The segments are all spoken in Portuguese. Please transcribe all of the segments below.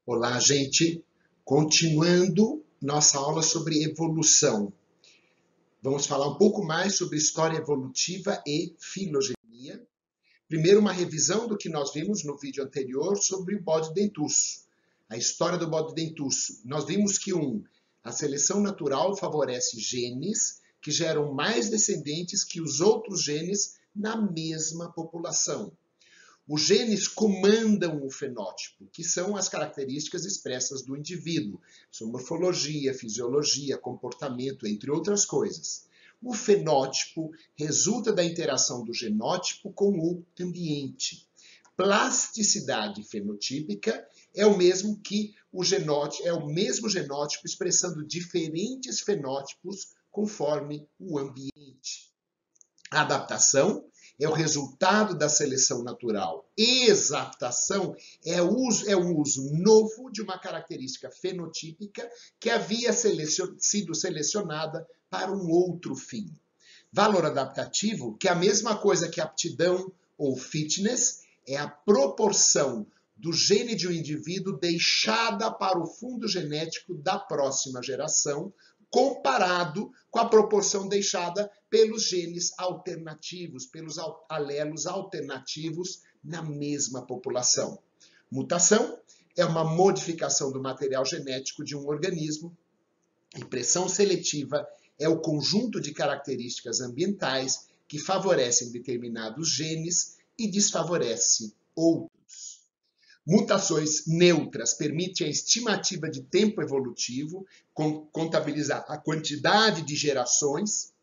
Olá, gente. Continuando nossa aula sobre evolução. Vamos falar um pouco mais sobre história evolutiva e filogenia. Primeiro, uma revisão do que nós vimos no vídeo anterior sobre o bode dentuço. A história do bode dentuço. Nós vimos que a seleção natural favorece genes que geram mais descendentes que os outros genes na mesma população. Os genes comandam o fenótipo, que são as características expressas do indivíduo, sua morfologia, fisiologia, comportamento, entre outras coisas. O fenótipo resulta da interação do genótipo com o ambiente. Plasticidade fenotípica é o mesmo genótipo expressando diferentes fenótipos conforme o ambiente. A adaptação é o resultado da seleção natural. Exaptação é o uso novo de uma característica fenotípica que havia sido selecionada para um outro fim. Valor adaptativo, que é a mesma coisa que aptidão ou fitness, é a proporção do gene de um indivíduo deixada para o fundo genético da próxima geração, comparado com a proporção deixada pelos genes alternativos, pelos alelos alternativos na mesma população. Mutação é uma modificação do material genético de um organismo. Impressão seletiva é o conjunto de características ambientais que favorecem determinados genes e desfavorece outros. Mutações neutras permitem a estimativa de tempo evolutivo, contabilizar a quantidade de gerações.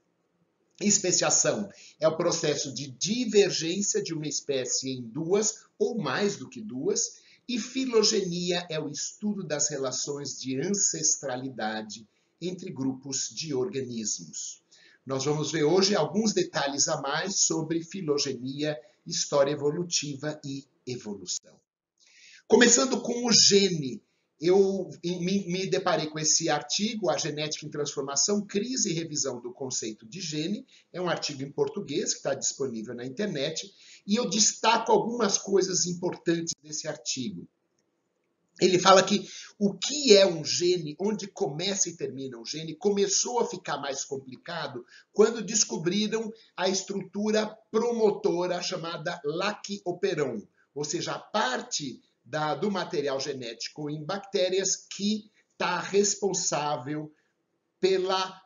Especiação é o processo de divergência de uma espécie em duas ou mais do que duas. E filogenia é o estudo das relações de ancestralidade entre grupos de organismos. Nós vamos ver hoje alguns detalhes a mais sobre filogenia, história evolutiva e evolução. Começando com o gene, eu me deparei com esse artigo, A Genética em Transformação, Crise e Revisão do Conceito de Gene. É um artigo em português que está disponível na internet e eu destaco algumas coisas importantes desse artigo. Ele fala que o que é um gene, onde começa e termina um gene, começou a ficar mais complicado quando descobriram a estrutura promotora chamada lac-operon, ou seja, a parte do material genético em bactérias que está responsável pela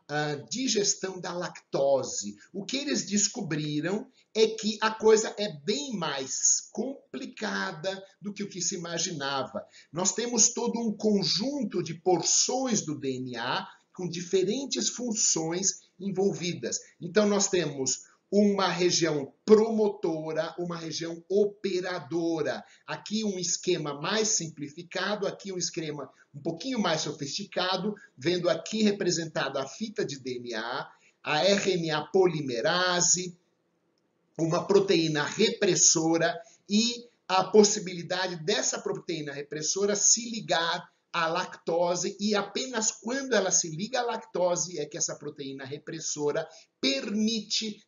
digestão da lactose. O que eles descobriram é que a coisa é bem mais complicada do que o que se imaginava. Nós temos todo um conjunto de porções do DNA com diferentes funções envolvidas. Então, nós temos uma região promotora, uma região operadora. Aqui um esquema mais simplificado, aqui um esquema um pouquinho mais sofisticado, vendo aqui representada a fita de DNA, a RNA polimerase, uma proteína repressora e a possibilidade dessa proteína repressora se ligar à lactose, e apenas quando ela se liga à lactose é que essa proteína repressora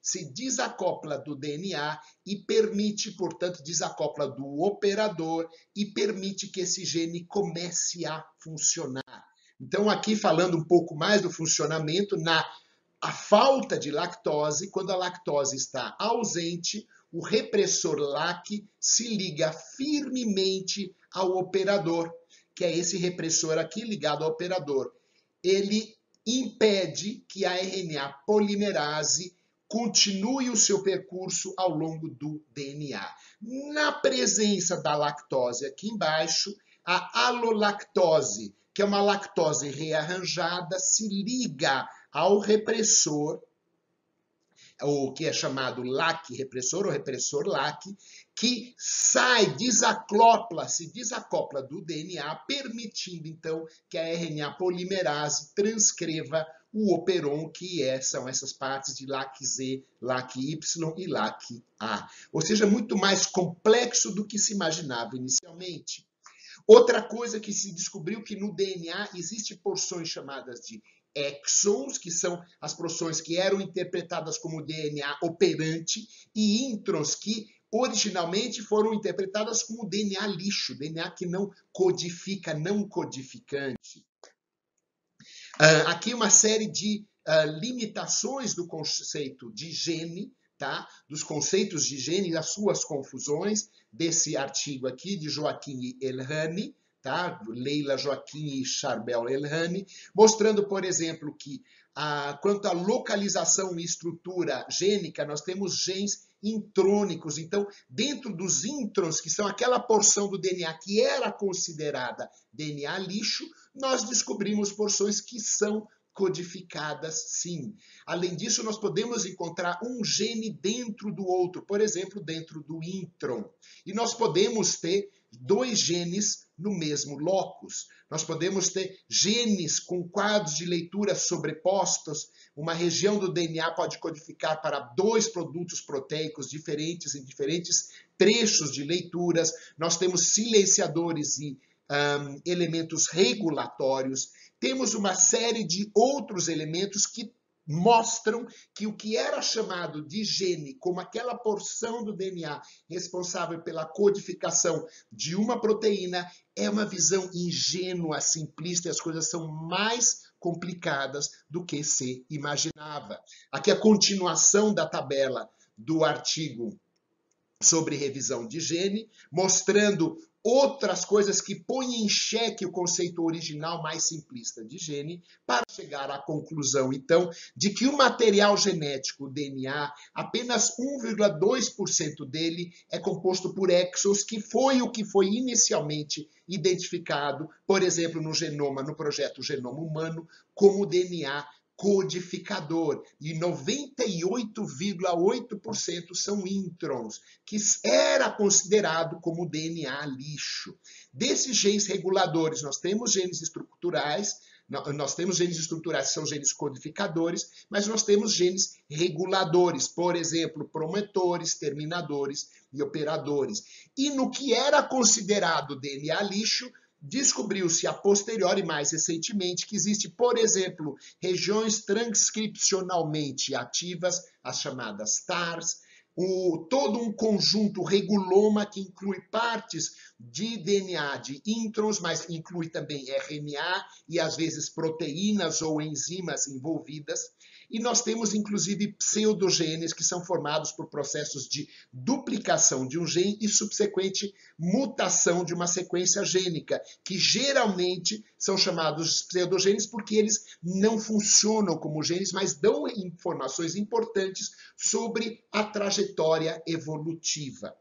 se desacopla do DNA e permite, portanto, desacopla do operador e permite que esse gene comece a funcionar. Então, aqui falando um pouco mais do funcionamento, a falta de lactose, quando a lactose está ausente, o repressor LAC se liga firmemente ao operador, que é esse repressor aqui ligado ao operador. Ele impede que a RNA polimerase continue o seu percurso ao longo do DNA. Na presença da lactose aqui embaixo, a alolactose, que é uma lactose rearranjada, se liga ao repressor, o que é chamado LAC repressor, ou repressor LAC, que se desacopla do DNA, permitindo então que a RNA polimerase transcreva o operon, que são essas partes de LAC-Z, LAC-Y e LAC-A. Ou seja, muito mais complexo do que se imaginava inicialmente. Outra coisa que se descobriu que no DNA existem porções chamadas de exons, que são as porções que eram interpretadas como DNA operante, e introns, que originalmente foram interpretadas como DNA lixo, DNA que não codifica, não codificante. Aqui uma série de limitações do conceito de gene, tá? Dos conceitos de gene e as suas confusões, desse artigo aqui de Joaquim Elhani, tá? Leila Joaquim e Charbel Elhani, mostrando, por exemplo, que quanto à localização e estrutura gênica, nós temos genes intrônicos. Então, dentro dos introns, que são aquela porção do DNA que era considerada DNA lixo, nós descobrimos porções que são codificadas, sim. Além disso, nós podemos encontrar um gene dentro do outro, por exemplo, dentro do intron. E nós podemos ter 2 genes no mesmo locus. Nós podemos ter genes com quadros de leitura sobrepostos. Uma região do DNA pode codificar para 2 produtos proteicos diferentes em diferentes trechos de leituras. Nós temos silenciadores e elementos regulatórios. Temos uma série de outros elementos que mostram que o que era chamado de gene, como aquela porção do DNA responsável pela codificação de uma proteína, é uma visão ingênua, simplista, e as coisas são mais complicadas do que se imaginava. Aqui a continuação da tabela do artigo sobre revisão de gene, mostrando outras coisas que põem em xeque o conceito original mais simplista de gene, para chegar à conclusão, então, de que o material genético, o DNA, apenas 1,2% dele é composto por exons, que foi o que foi inicialmente identificado, por exemplo, no genoma, no projeto Genoma Humano, como DNA codificador, e 98,8% são introns, que era considerado como DNA lixo. Desses genes reguladores, nós temos genes estruturais, que são genes codificadores, mas nós temos genes reguladores, por exemplo, promotores, terminadores e operadores. E no que era considerado DNA lixo, descobriu-se a posteriori, mais recentemente, que existe, por exemplo, regiões transcripcionalmente ativas, as chamadas TARs, todo um conjunto reguloma que inclui partes de DNA de introns, mas inclui também RNA e, às vezes, proteínas ou enzimas envolvidas. E nós temos, inclusive, pseudogenes, que são formados por processos de duplicação de um gene e subsequente mutação de uma sequência gênica, que geralmente são chamados pseudogenes porque eles não funcionam como genes, mas dão informações importantes sobre a trajetória evolutiva.